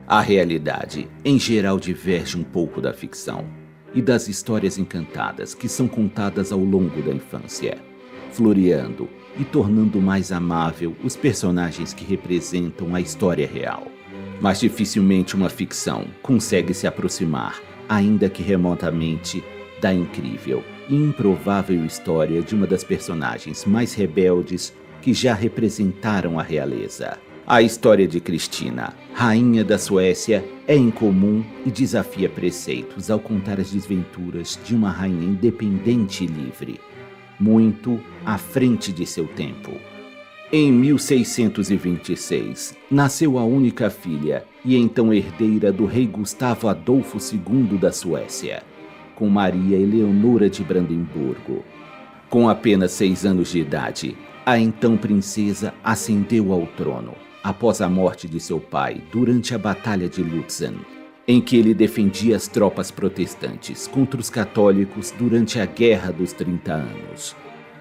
A realidade, em geral, diverge um pouco da ficção e das histórias encantadas que são contadas ao longo da infância, floreando e tornando mais amável os personagens que representam a história real. Mas dificilmente uma ficção consegue se aproximar, ainda que remotamente, da incrível e improvável história de uma das personagens mais rebeldes que já representaram a realeza. A história de Cristina, rainha da Suécia, é incomum e desafia preceitos ao contar as desventuras de uma rainha independente e livre, muito à frente de seu tempo. Em 1626, nasceu a única filha e então herdeira do rei Gustavo Adolfo II da Suécia, com Maria Eleonora de Brandemburgo. Com apenas 6 anos de idade, a então princesa ascendeu ao trono, após a morte de seu pai durante a Batalha de Lutzen, em que ele defendia as tropas protestantes contra os católicos durante a Guerra dos 30 Anos.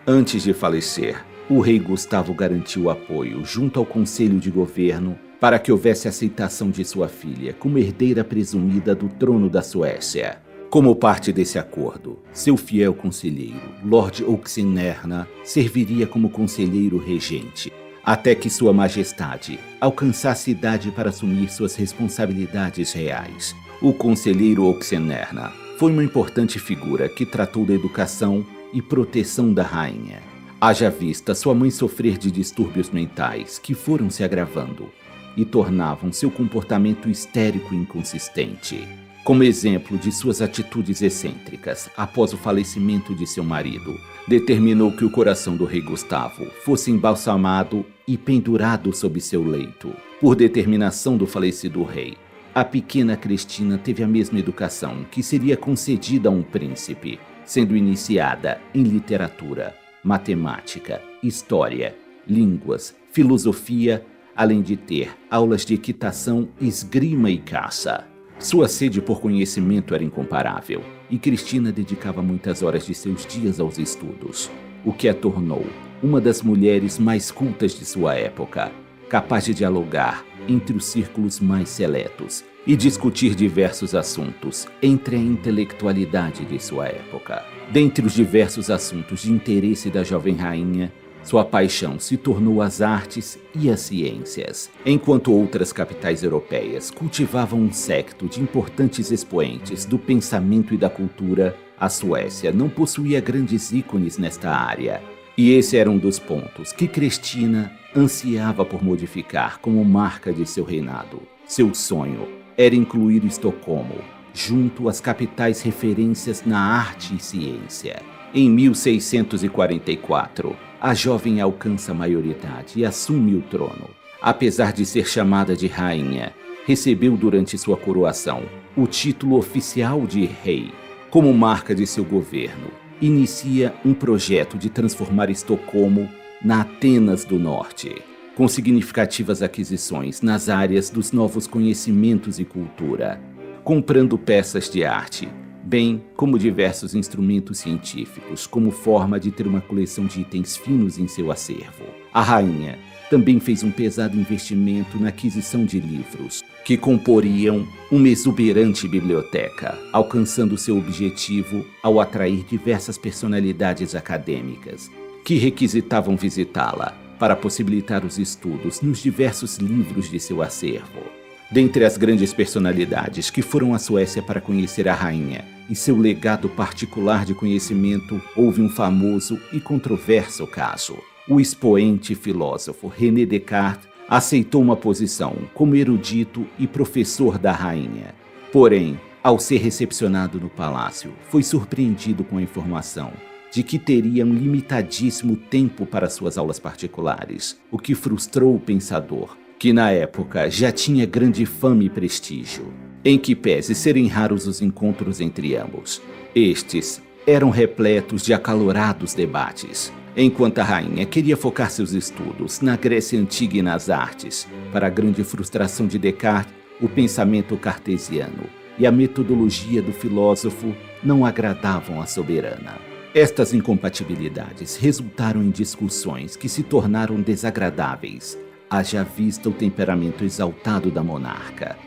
Antes de falecer, o rei Gustavo garantiu apoio junto ao Conselho de Governo para que houvesse aceitação de sua filha como herdeira presumida do trono da Suécia. Como parte desse acordo, seu fiel conselheiro, Lord Oxenstierna, serviria como conselheiro regente, até que Sua Majestade alcançasse idade para assumir suas responsabilidades reais. O conselheiro Oxenstierna foi uma importante figura que tratou da educação e proteção da rainha. Haja vista sua mãe sofrer de distúrbios mentais que foram se agravando e tornavam seu comportamento histérico e inconsistente. Como exemplo de suas atitudes excêntricas após o falecimento de seu marido, determinou que o coração do rei Gustavo fosse embalsamado e pendurado sob seu leito. Por determinação do falecido rei, a pequena Cristina teve a mesma educação que seria concedida a um príncipe, sendo iniciada em literatura, matemática, história, línguas, filosofia, além de ter aulas de equitação, esgrima e caça. Sua sede por conhecimento era incomparável, e Cristina dedicava muitas horas de seus dias aos estudos, o que a tornou uma das mulheres mais cultas de sua época, capaz de dialogar entre os círculos mais seletos e discutir diversos assuntos entre a intelectualidade de sua época. Dentre os diversos assuntos de interesse da jovem rainha, sua paixão se tornou as artes e as ciências. Enquanto outras capitais europeias cultivavam um séquito de importantes expoentes do pensamento e da cultura, a Suécia não possuía grandes ícones nesta área. E esse era um dos pontos que Cristina ansiava por modificar como marca de seu reinado. Seu sonho era incluir Estocolmo junto às capitais referências na arte e ciência. Em 1644, a jovem alcança a maioridade e assume o trono. Apesar de ser chamada de rainha, recebeu durante sua coroação o título oficial de rei. Como marca de seu governo, inicia um projeto de transformar Estocolmo na Atenas do Norte, com significativas aquisições nas áreas dos novos conhecimentos e cultura, comprando peças de arte, bem como diversos instrumentos científicos, como forma de ter uma coleção de itens finos em seu acervo. A rainha também fez um pesado investimento na aquisição de livros, que comporiam uma exuberante biblioteca, alcançando seu objetivo ao atrair diversas personalidades acadêmicas, que requisitavam visitá-la para possibilitar os estudos nos diversos livros de seu acervo. Dentre as grandes personalidades que foram à Suécia para conhecer a rainha e seu legado particular de conhecimento, houve um famoso e controverso caso. O expoente e filósofo René Descartes aceitou uma posição como erudito e professor da rainha. Porém, ao ser recepcionado no palácio, foi surpreendido com a informação de que teria um limitadíssimo tempo para suas aulas particulares, o que frustrou o pensador, que na época já tinha grande fama e prestígio. Em que pese serem raros os encontros entre ambos, estes eram repletos de acalorados debates. Enquanto a rainha queria focar seus estudos na Grécia Antiga e nas artes, para a grande frustração de Descartes, o pensamento cartesiano e a metodologia do filósofo não agradavam à soberana. Estas incompatibilidades resultaram em discussões que se tornaram desagradáveis, haja vista o temperamento exaltado da monarca.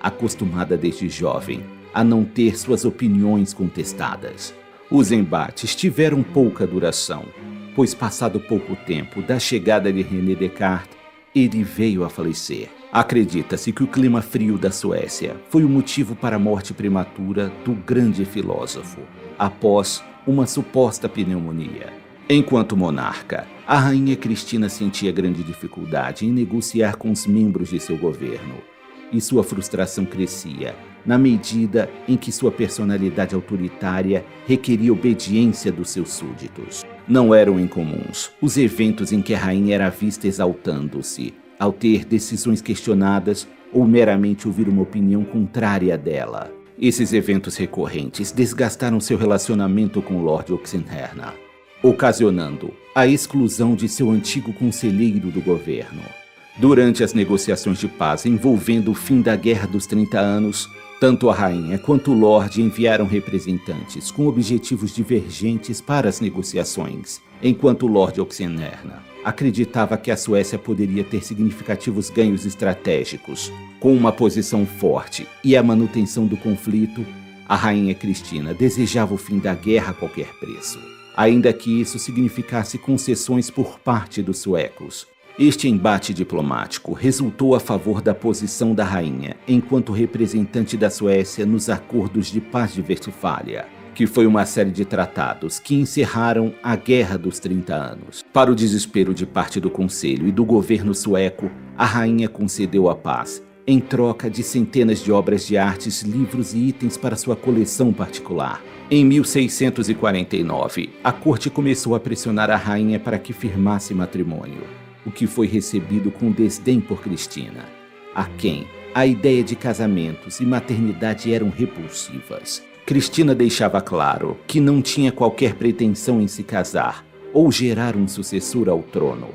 acostumada desde jovem a não ter suas opiniões contestadas. Os embates tiveram pouca duração, pois passado pouco tempo da chegada de René Descartes, ele veio a falecer. Acredita-se que o clima frio da Suécia foi o motivo para a morte prematura do grande filósofo, após uma suposta pneumonia. Enquanto monarca, a rainha Cristina sentia grande dificuldade em negociar com os membros de seu governo, e sua frustração crescia na medida em que sua personalidade autoritária requeria obediência dos seus súditos. Não eram incomuns os eventos em que a rainha era vista exaltando-se ao ter decisões questionadas ou meramente ouvir uma opinião contrária dela. Esses eventos recorrentes desgastaram seu relacionamento com Lord Oxenstierna, ocasionando a exclusão de seu antigo conselheiro do governo. Durante as negociações de paz envolvendo o fim da Guerra dos 30 Anos, tanto a rainha quanto o Lorde enviaram representantes com objetivos divergentes para as negociações, enquanto o Lord Oxenstierna acreditava que a Suécia poderia ter significativos ganhos estratégicos. Com uma posição forte e a manutenção do conflito, a rainha Cristina desejava o fim da guerra a qualquer preço, ainda que isso significasse concessões por parte dos suecos. Este embate diplomático resultou a favor da posição da rainha enquanto representante da Suécia nos Acordos de Paz de Westfália, que foi uma série de tratados que encerraram a Guerra dos 30 Anos. Para o desespero de parte do Conselho e do governo sueco, a rainha concedeu a paz, em troca de centenas de obras de artes, livros e itens para sua coleção particular. Em 1649, a corte começou a pressionar a rainha para que firmasse matrimônio, o que foi recebido com desdém por Cristina, a quem a ideia de casamentos e maternidade eram repulsivas. Cristina deixava claro que não tinha qualquer pretensão em se casar ou gerar um sucessor ao trono,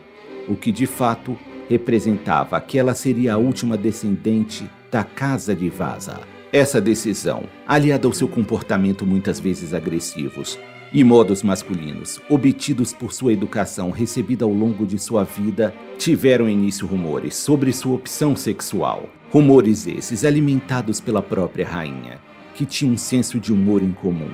o que de fato representava que ela seria a última descendente da Casa de Vasa. Essa decisão, aliada ao seu comportamento muitas vezes agressivos e modos masculinos, obtidos por sua educação recebida ao longo de sua vida, tiveram início rumores sobre sua opção sexual. Rumores esses alimentados pela própria rainha, que tinha um senso de humor incomum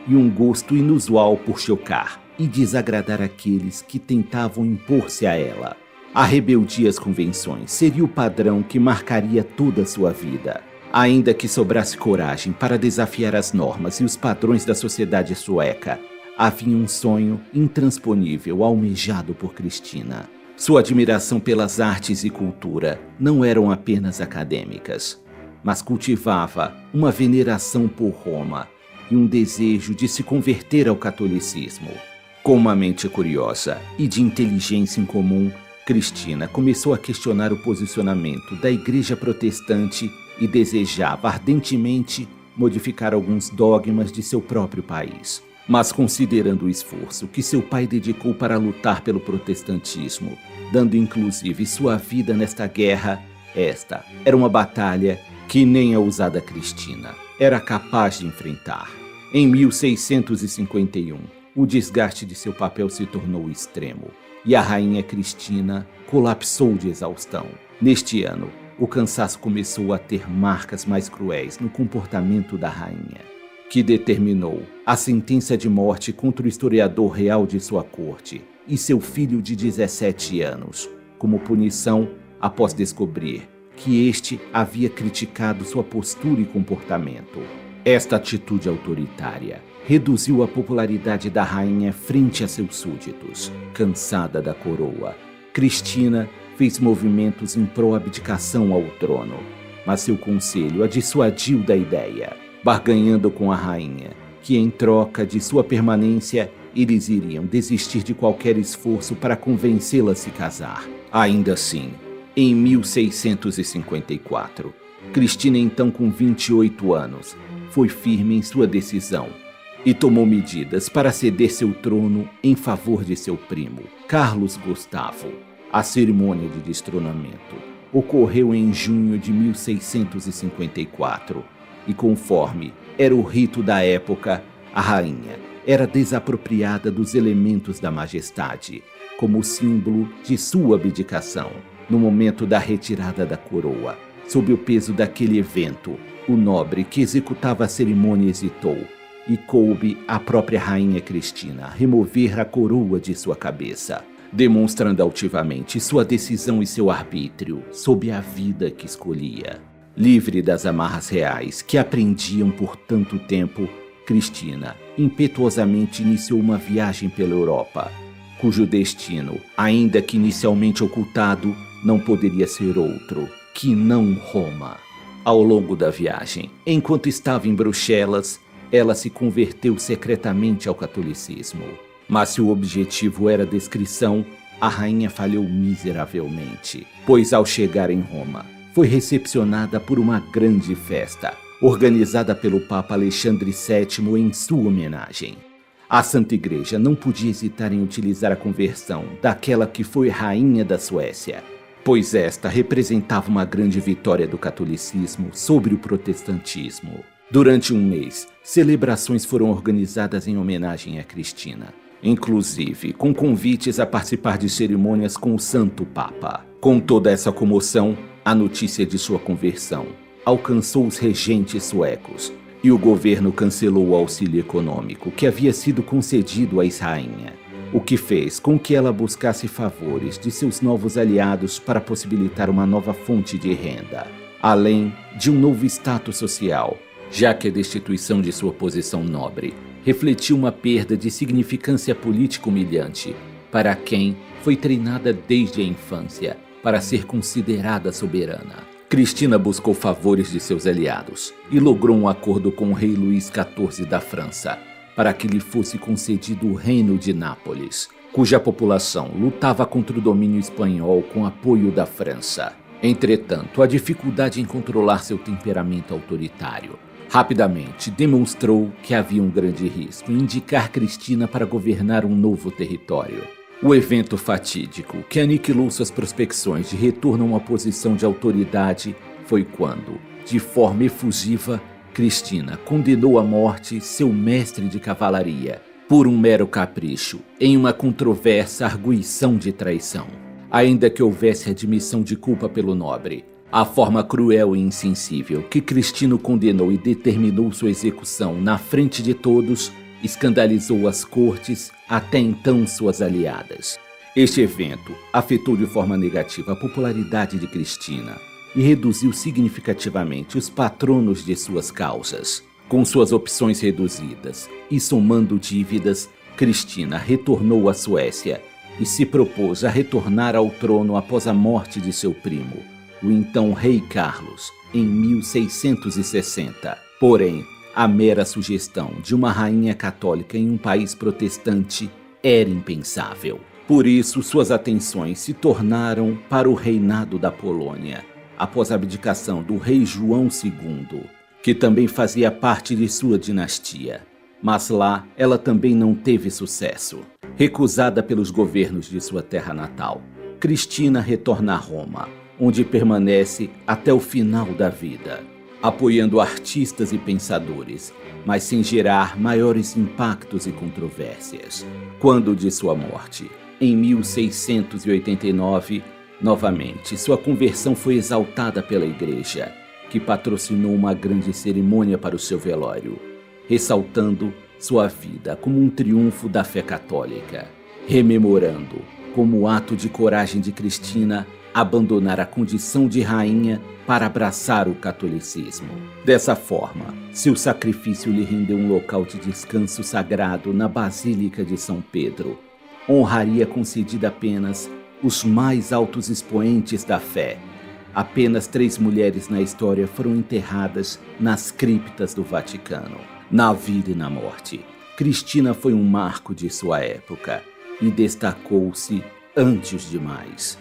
e um gosto inusual por chocar e desagradar aqueles que tentavam impor-se a ela. A rebeldia às convenções seria o padrão que marcaria toda a sua vida. Ainda que sobrasse coragem para desafiar as normas e os padrões da sociedade sueca, havia um sonho intransponível almejado por Cristina. Sua admiração pelas artes e cultura não eram apenas acadêmicas, mas cultivava uma veneração por Roma e um desejo de se converter ao catolicismo. Com uma mente curiosa e de inteligência incomum, Cristina começou a questionar o posicionamento da Igreja Protestante e desejava ardentemente modificar alguns dogmas de seu próprio país. Mas considerando o esforço que seu pai dedicou para lutar pelo protestantismo, dando inclusive sua vida nesta guerra, esta era uma batalha que nem a ousada Cristina era capaz de enfrentar. Em 1651, o desgaste de seu papel se tornou extremo e a rainha Cristina colapsou de exaustão. Neste ano, o cansaço começou a ter marcas mais cruéis no comportamento da rainha, que determinou a sentença de morte contra o historiador real de sua corte e seu filho de 17 anos, como punição após descobrir que este havia criticado sua postura e comportamento. Esta atitude autoritária reduziu a popularidade da rainha frente a seus súditos. Cansada da coroa, Cristina fez movimentos em pró-abdicação ao trono, mas seu conselho a dissuadiu da ideia, barganhando com a rainha, que em troca de sua permanência, eles iriam desistir de qualquer esforço para convencê-la a se casar. Ainda assim, em 1654, Cristina, então com 28 anos, foi firme em sua decisão e tomou medidas para ceder seu trono em favor de seu primo, Carlos Gustavo. A cerimônia de destronamento ocorreu em junho de 1654 e, conforme era o rito da época, a rainha era desapropriada dos elementos da majestade, como símbolo de sua abdicação. No momento da retirada da coroa, Sob o peso daquele evento, o nobre que executava a cerimônia hesitou, e coube à própria rainha Cristina remover a coroa de sua cabeça, demonstrando altivamente sua decisão e seu arbítrio sobre a vida que escolhia. Livre das amarras reais que a prendiam por tanto tempo, Cristina impetuosamente iniciou uma viagem pela Europa, cujo destino, ainda que inicialmente ocultado, não poderia ser outro que não Roma. Ao longo da viagem, enquanto estava em Bruxelas, ela se converteu secretamente ao catolicismo. Mas se o objetivo era descrição, a rainha falhou miseravelmente, pois ao chegar em Roma, foi recepcionada por uma grande festa, organizada pelo Papa Alexandre VII em sua homenagem. A Santa Igreja não podia hesitar em utilizar a conversão daquela que foi rainha da Suécia, pois esta representava uma grande vitória do catolicismo sobre o protestantismo. Durante um mês, celebrações foram organizadas em homenagem a Cristina, inclusive com convites a participar de cerimônias com o Santo Papa. Com toda essa comoção, a notícia de sua conversão alcançou os regentes suecos e o governo cancelou o auxílio econômico que havia sido concedido à ex-rainha, o que fez com que ela buscasse favores de seus novos aliados para possibilitar uma nova fonte de renda, além de um novo status social, já que a destituição de sua posição nobre refletiu uma perda de significância política humilhante para quem foi treinada desde a infância para ser considerada soberana. Cristina buscou favores de seus aliados e logrou um acordo com o rei Luís XIV da França para que lhe fosse concedido o reino de Nápoles, cuja população lutava contra o domínio espanhol com apoio da França. Entretanto, a dificuldade em controlar seu temperamento autoritário rapidamente demonstrou que havia um grande risco em indicar Cristina para governar um novo território. O evento fatídico que aniquilou suas prospecções de retorno a uma posição de autoridade foi quando, de forma efusiva, Cristina condenou à morte seu mestre de cavalaria por um mero capricho em uma controversa arguição de traição. Ainda que houvesse admissão de culpa pelo nobre, a forma cruel e insensível que Cristina condenou e determinou sua execução na frente de todos escandalizou as cortes, até então suas aliadas. Este evento afetou de forma negativa a popularidade de Cristina e reduziu significativamente os patronos de suas causas. Com suas opções reduzidas e somando dívidas, Cristina retornou à Suécia e se propôs a retornar ao trono após a morte de seu primo, o então rei Carlos, em 1660. Porém, a mera sugestão de uma rainha católica em um país protestante era impensável. Por isso, suas atenções se tornaram para o reinado da Polônia, após a abdicação do rei João II, que também fazia parte de sua dinastia. Mas lá, ela também não teve sucesso. Recusada pelos governos de sua terra natal, Cristina retorna a Roma, onde permanece até o final da vida, apoiando artistas e pensadores, mas sem gerar maiores impactos e controvérsias. Quando de sua morte, em 1689, novamente sua conversão foi exaltada pela Igreja, que patrocinou uma grande cerimônia para o seu velório, ressaltando sua vida como um triunfo da fé católica, rememorando como ato de coragem de Cristina abandonar a condição de rainha para abraçar o catolicismo. Dessa forma, seu sacrifício lhe rendeu um local de descanso sagrado na Basílica de São Pedro, honraria concedida apenas os mais altos expoentes da fé. Apenas 3 mulheres na história foram enterradas nas criptas do Vaticano. Na vida e na morte, Cristina foi um marco de sua época e destacou-se antes demais.